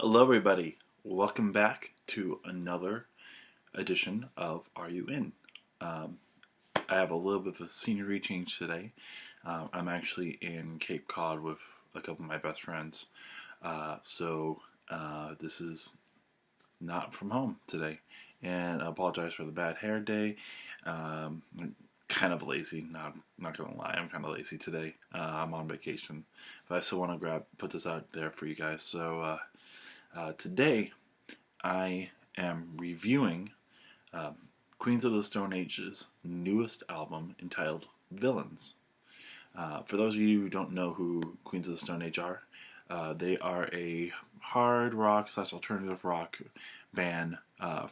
Hello, everybody. Welcome back to another edition of Are You In? Um, I have a little bit of a scenery change today. I'm actually in Cape Cod with a couple of my best friends. This is not from home today. And I apologize for the bad hair day. I'm kind of lazy, not gonna lie, I'm kind of lazy today. I'm on vacation, but I still want to put this out there for you guys. Today I am reviewing um, Queens of the Stone Age's newest album entitled Villains. For those of you who don't know who Queens of the Stone Age are, they are a hard rock / alternative rock band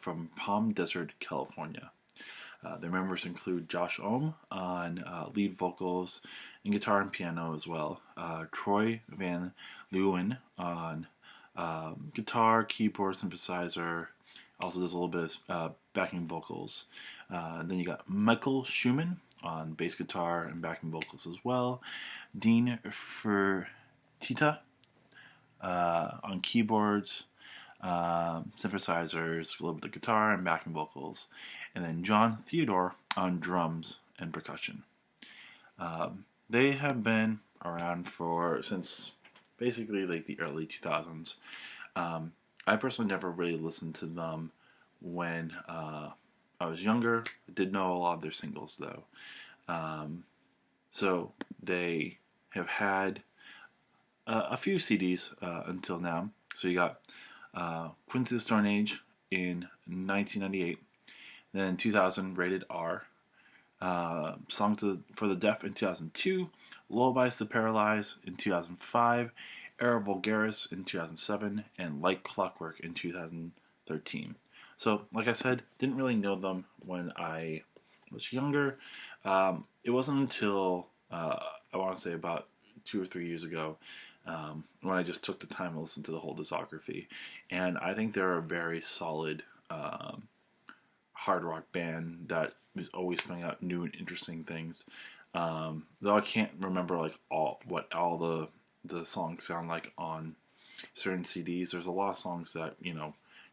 from Palm Desert, California. Their members include Josh Ohm on lead vocals and guitar and piano as well, Troy Van Leeuwen on guitar, keyboard, synthesizer, also does a little bit of backing vocals. Then you got Michael Schumann on bass guitar and backing vocals as well, Dean Fertitta on keyboards, synthesizers, a little bit of guitar and backing vocals, and then John Theodore on drums and percussion. They have been around since basically like the early 2000s. I personally never really listened to them when I was younger. I did know a lot of their singles though. So they have had a few CDs until now. So you got Queens of the Stone Age in 1998, then 2000 Rated R, Songs for the Deaf in 2002, Lullabies to Paralyze in 2005, Era Vulgaris in 2007, and Like Clockwork in 2013. So, like I said, didn't really know them when I was younger. It wasn't until I want to say about 2 or 3 years ago when I just took the time to listen to the whole discography, and I think they're a very solid hard rock band that is always putting out new and interesting things. Though I can't remember like all the songs sound like on certain CDs. There's a lot of songs that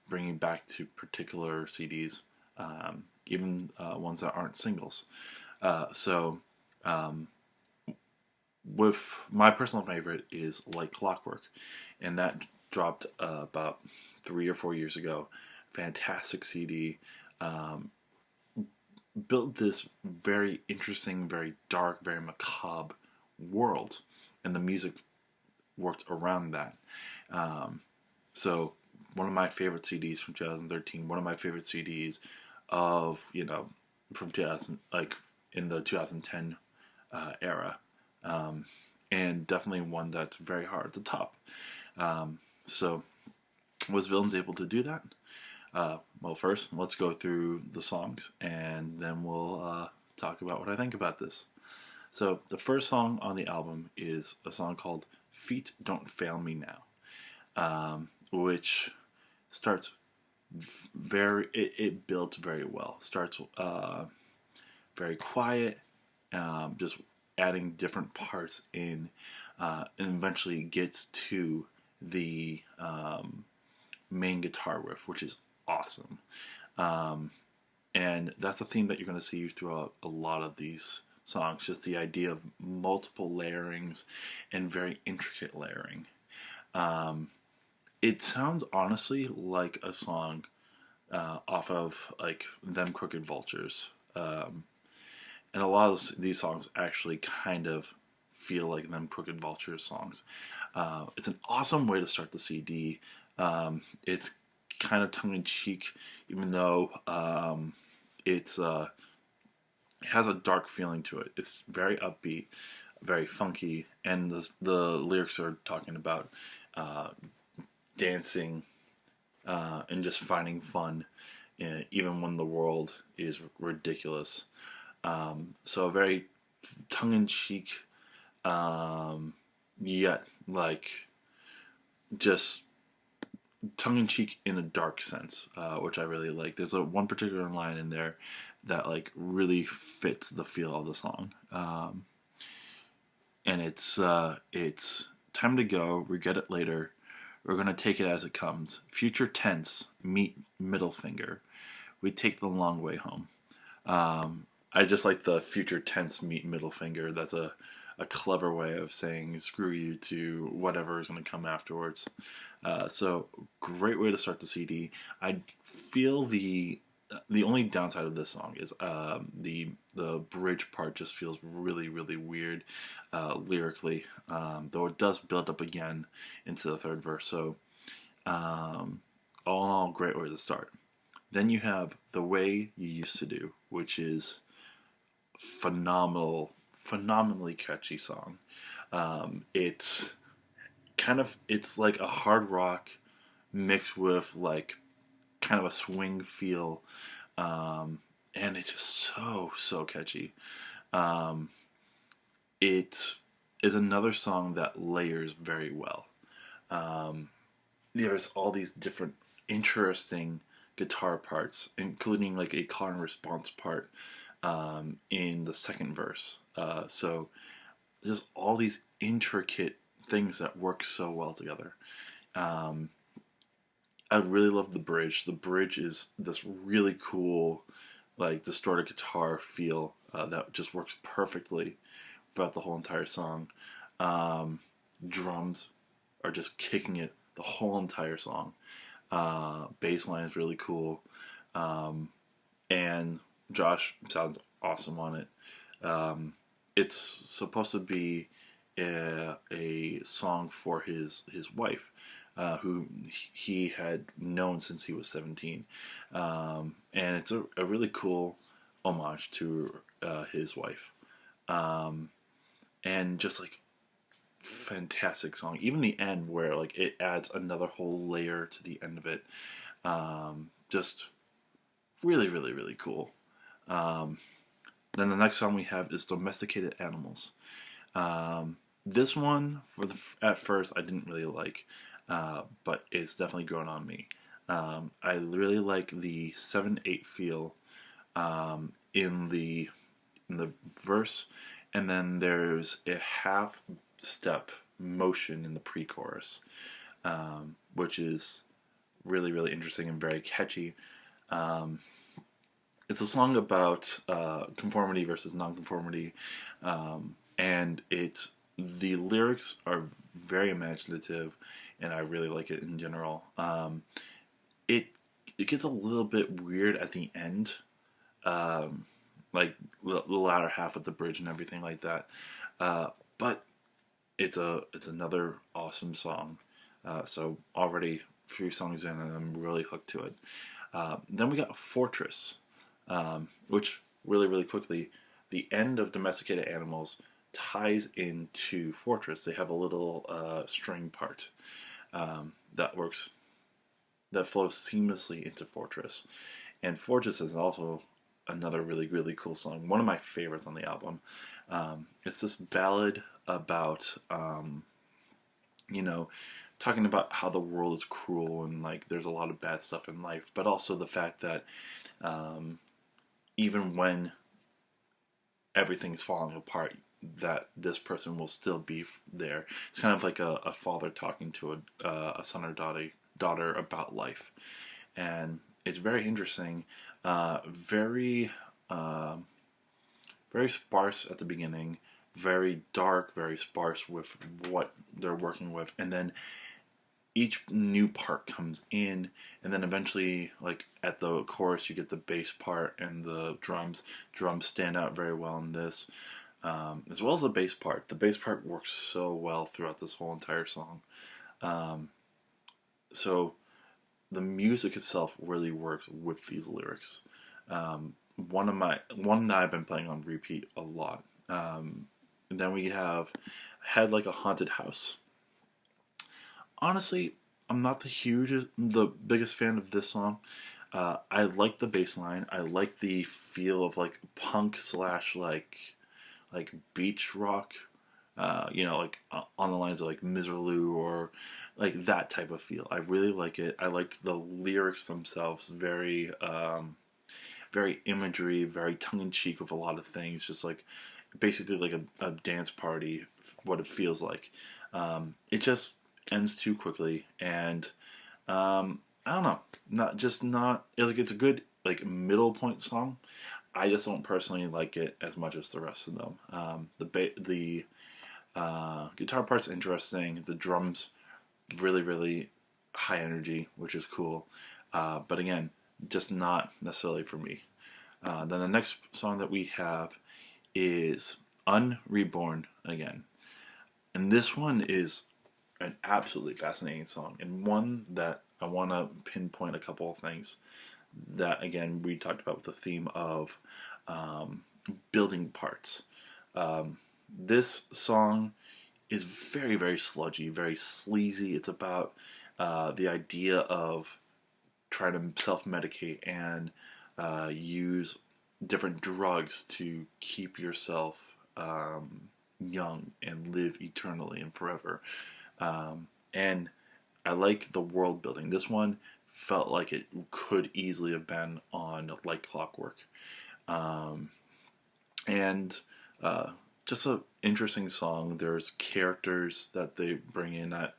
bringing back to particular CDs, even ones that aren't singles. So with my personal favorite is Like Clockwork, and that dropped about 3 or 4 years ago. Fantastic CD. Um, Built this very interesting, very dark, very macabre world, and the music worked around that. Um, so one of my favorite CDs from 2013, one of my favorite CDs of from 2000, like in the 2010 era, um, and definitely one that's very hard to top. So was Villains able to do that? Well, first, let's go through the songs, and then we'll talk about what I think about this. So, the first song on the album is a song called Feet Don't Fail Me Now, which starts it builds very well. Starts very quiet, just adding different parts in, and eventually gets to the main guitar riff, which is awesome. And that's a theme that you're going to see throughout a lot of these songs, just the idea of multiple layerings and very intricate layering. It sounds honestly like a song off of like Them Crooked Vultures. And a lot of these songs actually kind of feel like Them Crooked Vultures songs. It's an awesome way to start the CD. It's kind of tongue in cheek, even though it has a dark feeling to it. It's very upbeat, very funky, and the lyrics are talking about dancing and just finding fun, even when the world is ridiculous. So a very tongue in cheek, yet like just tongue in cheek in a dark sense, which I really like. There's one particular line in there that like really fits the feel of the song, and it's time to go. Regret it later. We're gonna take it as it comes. Future tense, meet middle finger. We take the long way home. I just like the future tense meet middle finger. That's a clever way of saying screw you to whatever is going to come afterwards. So great way to start the CD. I feel the only downside of this song is the bridge part just feels really weird lyrically, though it does build up again into the third verse. So all in all, great way to start. Then you have The Way You Used to Do, which is phenomenally catchy song. It's it's like a hard rock mixed with like kind of a swing feel, and it's just so catchy. Um, it is another song that layers very well. Um, there's all these different interesting guitar parts, including like a call and response part in the second verse. So just all these intricate things that work so well together. Um, I really love the bridge. The bridge is this really cool, like distorted guitar feel that just works perfectly throughout the whole entire song. Um, Drums are just kicking it the whole entire song. Bass line is really cool, and Josh sounds awesome on it. It's supposed to be a song for his wife, who he had known since he was 17, and it's a really cool homage to his wife, and just like fantastic song. Even the end where like it adds another whole layer to the end of it, just really cool. Um, then the next song we have is Domesticated Animals. This one, at first, I didn't really like, but it's definitely grown on me. I really like the 7/8 feel in the verse, and then there's a half step motion in the pre-chorus, which is really interesting and very catchy. Um, it's a song about conformity versus nonconformity, and the lyrics are very imaginative, and I really like it in general. It it gets a little bit weird at the end, um, like the latter half of the bridge and everything like that. But it's another awesome song. So already a few songs in, and I'm really hooked to it. Then we got Fortress, which really quickly, the end of Domesticated Animals ties into Fortress. They have a little string part that works that flows seamlessly into Fortress, and Fortress is also another really cool song. One of my favorites on the album. It's this ballad about you know, talking about how the world is cruel and like there's a lot of bad stuff in life, but also the fact that even when everything's falling apart, that this person will still be there. It's kind of like a father talking to a son or daughter about life, and it's very interesting. Very very sparse at the beginning, very dark, very sparse with what they're working with, and then each new part comes in, and then eventually, like at the chorus, you get the bass part and the drums. Drums stand out very well in this, as well as the bass part. The bass part works so well throughout this whole entire song. Um, so the music itself really works with these lyrics. One that I've been playing on repeat a lot. And then we have Head Like a Haunted House. Honestly, I'm not the biggest fan of this song. I like the bass line. I like the feel of like punk slash like beach rock. Like on the lines of like Misirlou or like that type of feel. I really like it. I like the lyrics themselves. Very imagery, very tongue in cheek with a lot of things. Just like basically like a dance party, what it feels like. It just ends too quickly, and I don't know, not like it's a good like middle point song. I just don't personally like it as much as the rest of them. The guitar part's interesting. The drums really high energy, which is cool. But again, just not necessarily for me. Then the next song that we have is Unreborn Again. And this one is an absolutely fascinating song, and one that I want to pinpoint a couple of things that, again, we talked about with the theme of building parts. This song is very sludgy, very sleazy. It's about the idea of trying to self-medicate and use different drugs to keep yourself young and live eternally and forever. And I like the world building. This one felt like it could easily have been on Like Clockwork. And just an interesting song. There's characters that they bring in that,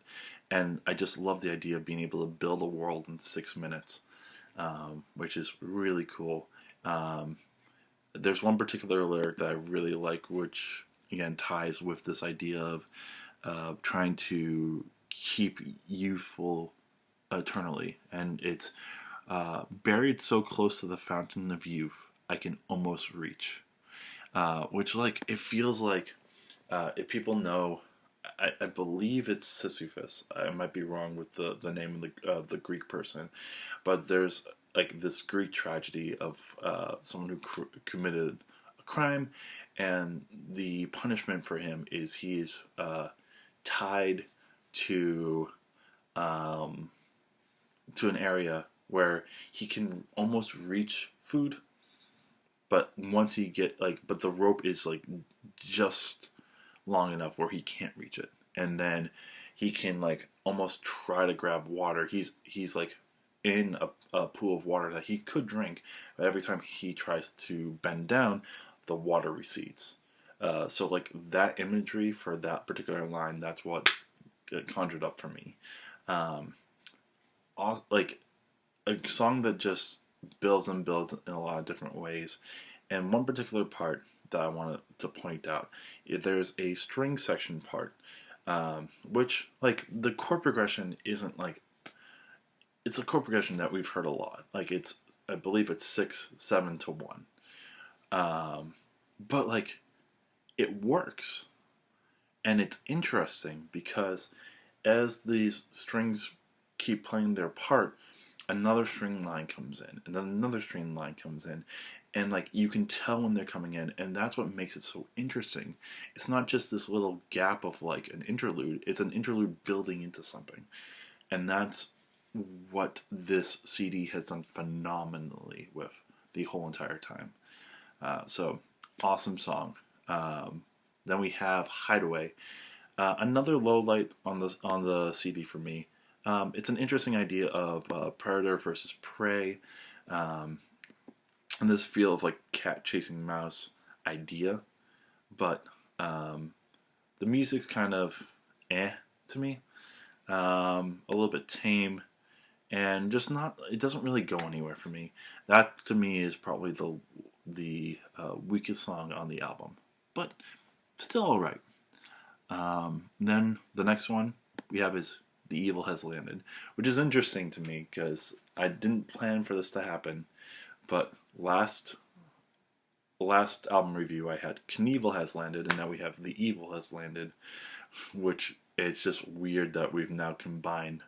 and I just love the idea of being able to build a world in 6 minutes, which is really cool. There's one particular lyric that I really like, which again ties with this idea of trying to keep youthful eternally, and it's buried so close to the fountain of youth I can almost reach. Which, like, it feels like if people know, I believe it's Sisyphus. I might be wrong with the name of the Greek person, but there's like this Greek tragedy of someone who committed a crime, and the punishment for him is he is tied to to an area where he can almost reach food, but once he get like, but the rope is like just long enough where he can't reach it, and then he can like almost try to grab water. He's like in a pool of water that he could drink, but every time he tries to bend down, the water recedes. So like that imagery for that particular line, that's what conjured up for me. Um, like a song that just builds and builds in a lot of different ways. And one particular part that I wanted to point out, there's a string section part, which like the chord progression isn't like, it's a chord progression that we've heard a lot. Like it's, I believe it's 6/7 to 1. But like it works, and it's interesting because as these strings keep playing their part, another string line comes in, and then another string line comes in, and like you can tell when they're coming in, and that's what makes it so interesting. It's not just this little gap of like an interlude; it's an interlude building into something, and that's what this CD has done phenomenally with the whole entire time. So awesome song. Then we have Hideaway, another low light on the CD for me. It's an interesting idea of predator versus prey, and this feel of like cat chasing mouse idea, but the music's kind of to me, a little bit tame, and just not. It doesn't really go anywhere for me. That to me is probably the weakest song on the album, but still alright. Then the next one we have is The Evil Has Landed, which is interesting to me because I didn't plan for this to happen, but last album review I had Knievel Has Landed, and now we have The Evil Has Landed, which it's just weird that we've now combined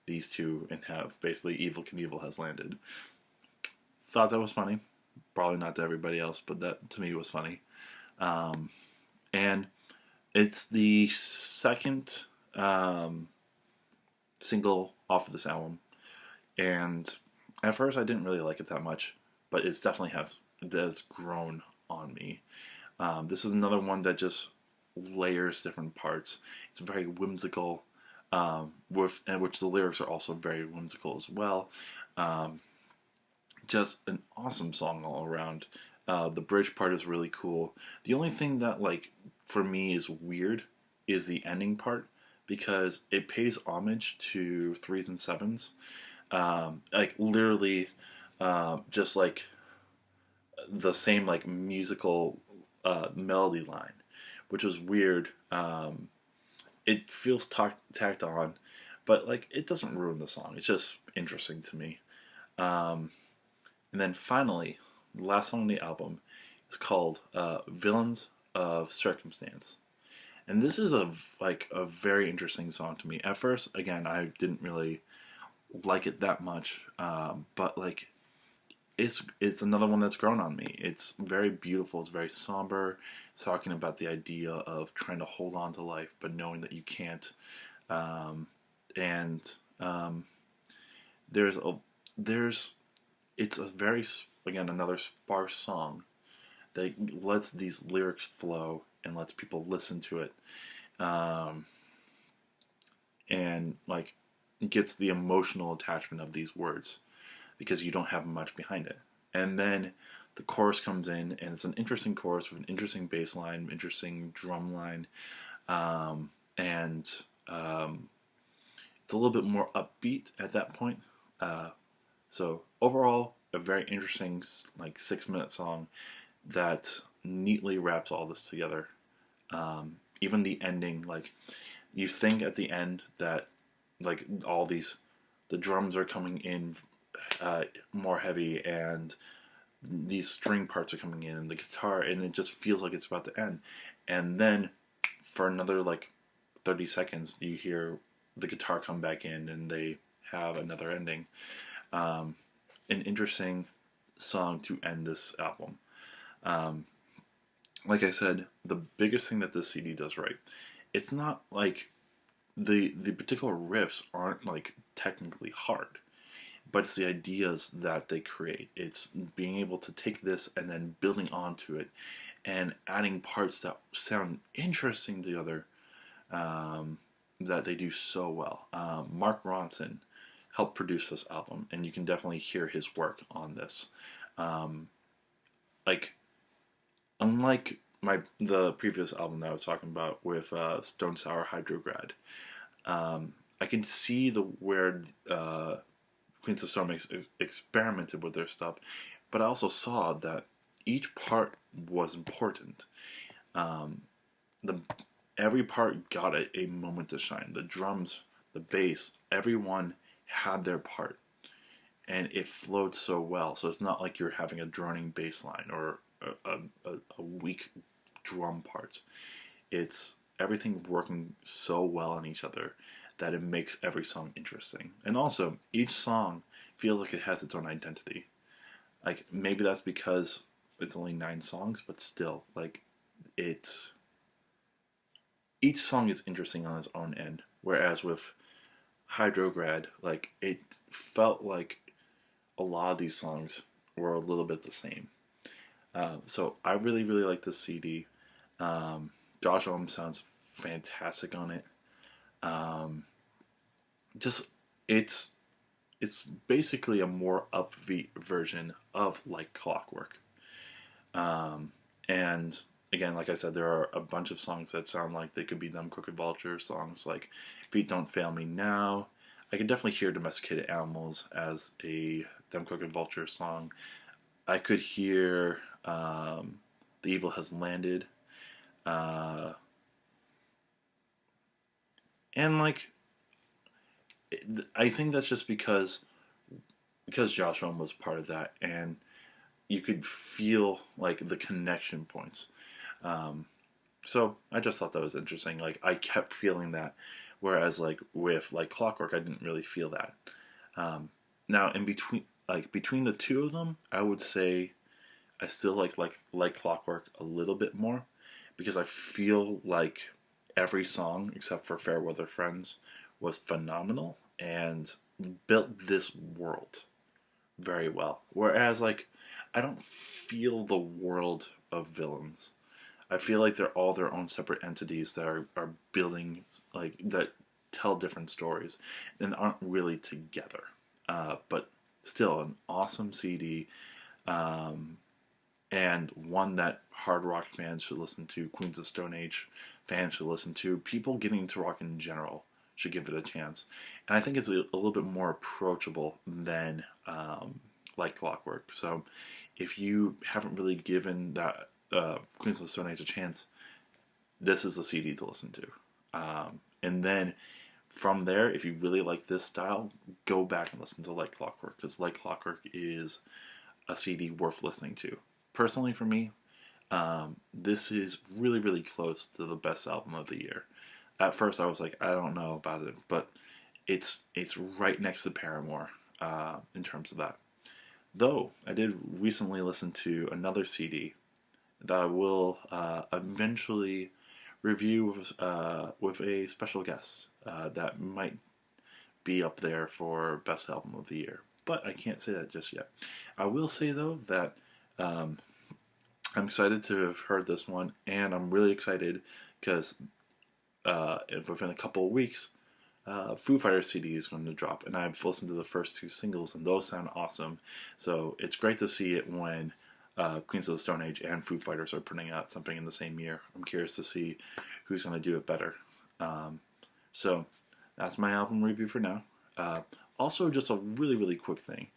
these two and have basically Evil Knievel Has Landed. Thought that was funny. Probably not to everybody else, but that to me was funny. And it's the second single off of this album, and at first I didn't really like it that much, but it's definitely has grown on me. This is another one that just layers different parts. It's very whimsical, which the lyrics are also very whimsical as well. Just an awesome song all around. The bridge part is really cool. The only thing that like for me is weird is the ending part, because it pays homage to threes and sevens, like literally, just like the same like musical melody line, which was weird. It feels tacked on, but like it doesn't ruin the song. It's just interesting to me. Um, and then finally, the last song on the album is called "Villains of Circumstance." And this is a very interesting song to me. At first, again, I didn't really like it that much, but like it's another one that's grown on me. It's very beautiful. It's very somber. It's talking about the idea of trying to hold on to life, but knowing that you can't. Um, and there's a there's it's a very, again, another sparse song that lets these lyrics flow and lets people listen to it, um, and like gets the emotional attachment of these words because you don't have much behind it. And then the chorus comes in, and it's an interesting chorus with an interesting bass line, interesting drum line, and it's a little bit more upbeat at that point. So overall, a very interesting like 6 minute song that neatly wraps all this together. Even the ending, like you think at the end that like all these the drums are coming in more heavy and these string parts are coming in and the guitar, and it just feels like it's about to end, and then for another like 30 seconds you hear the guitar come back in and they have another ending. um, an interesting song to end this album. um, like I said, the biggest thing that this CD does right, it's not like the particular riffs aren't like technically hard, but it's the ideas that they create. It's being able to take this and then building onto it and adding parts that sound interesting together, um, that they do so well. Mark Ronson helped produce this album, and you can definitely hear his work on this. Um, like unlike the previous album that I was talking about with Stone Sour Hydrograd, I can see the where Queens of Stone experimented with their stuff, but I also saw that each part was important. Um, the every part got a moment to shine. The drums, the bass, everyone had their part, and it flowed so well. So it's not like you're having a droning bass line or a weak drum part. It's everything working so well on each other that it makes every song interesting. And also, each song feels like it has its own identity. Like maybe that's because it's only 9 songs, but still, like it. Each song is interesting on its own end. Whereas with Hydrograd, like it felt like a lot of these songs were a little bit the same. So I really, really like this CD. Josh Ohm sounds fantastic on it. Um, just it's it's basically a more upbeat version of Like Clockwork. And again, like I said, there are a bunch of songs that sound like they could be Them Crooked Vulture songs, like Feet Don't Fail Me Now. I can definitely hear Domesticated Animals as a Them Crooked Vulture song. I could hear The Evil Has Landed. Uh, and like, I think that's just because Josh Homme was part of that, and you could feel like the connection points. Um, so I just thought that was interesting. Like I kept feeling that, whereas like with like Clockwork, I didn't really feel that. Um, Now in between the two of them, I would say I still like Clockwork a little bit more because I feel like every song except for Fairweather Friends was phenomenal and built this world very well. Whereas like I don't feel the world of Villains. I feel like they're all their own separate entities that are building like that tell different stories and aren't really together. But still an awesome CD. Um, and one that hard rock fans should listen to, Queens of Stone Age fans should listen to, people getting into rock in general should give it a chance. And I think it's a little bit more approachable than Like Clockwork. So if you haven't really given that Queens of the Stone Age a chance, this is the CD to listen to. And then from there, if you really like this style, go back and listen to Like Clockwork, because Like Clockwork is a CD worth listening to. Personally, for me, this is really, really close to the best album of the year. At first, I was like, I don't know about it, but it's right next to Paramore in terms of that. Though I did recently listen to another CD that I will eventually review with a special guest that might be up there for best album of the year. But I can't say that just yet. I will say though that um, I'm excited to have heard this one, and I'm really excited because within a couple of weeks, Foo Fighters CD is going to drop, and I've listened to the first two singles, and those sound awesome. So it's great to see it when Queens of the Stone Age and Foo Fighters are putting out something in the same year. I'm curious to see who's going to do it better. So that's my album review for now. Also, just a really, really quick thing,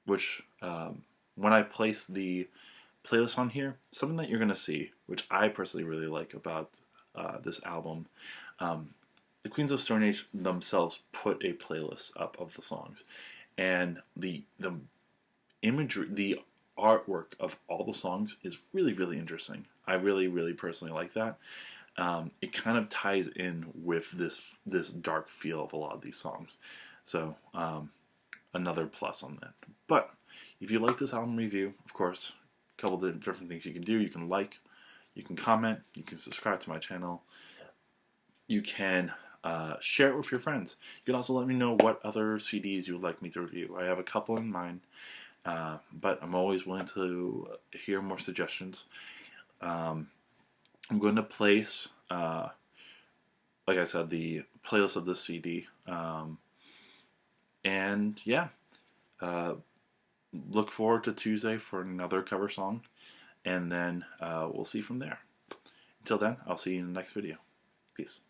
which when I place the playlist on here, something that you're going to see, which I personally really like about this album, the Queens of Stone Age themselves put a playlist up of the songs, and the imagery, the artwork of all the songs is really, really interesting. I really, really personally like that. It kind of ties in with this dark feel of a lot of these songs. So another plus on that. But if you like this album review, of course, a couple of different things you can do. You can like, you can comment, you can subscribe to my channel, you can share it with your friends. You can also let me know what other CDs you would like me to review. I have a couple in mind, but I'm always willing to hear more suggestions. I'm going to place, like I said, the playlist of this CD. And yeah, look forward to Tuesday for another cover song, and then we'll see from there. Until then, I'll see you in the next video. Peace.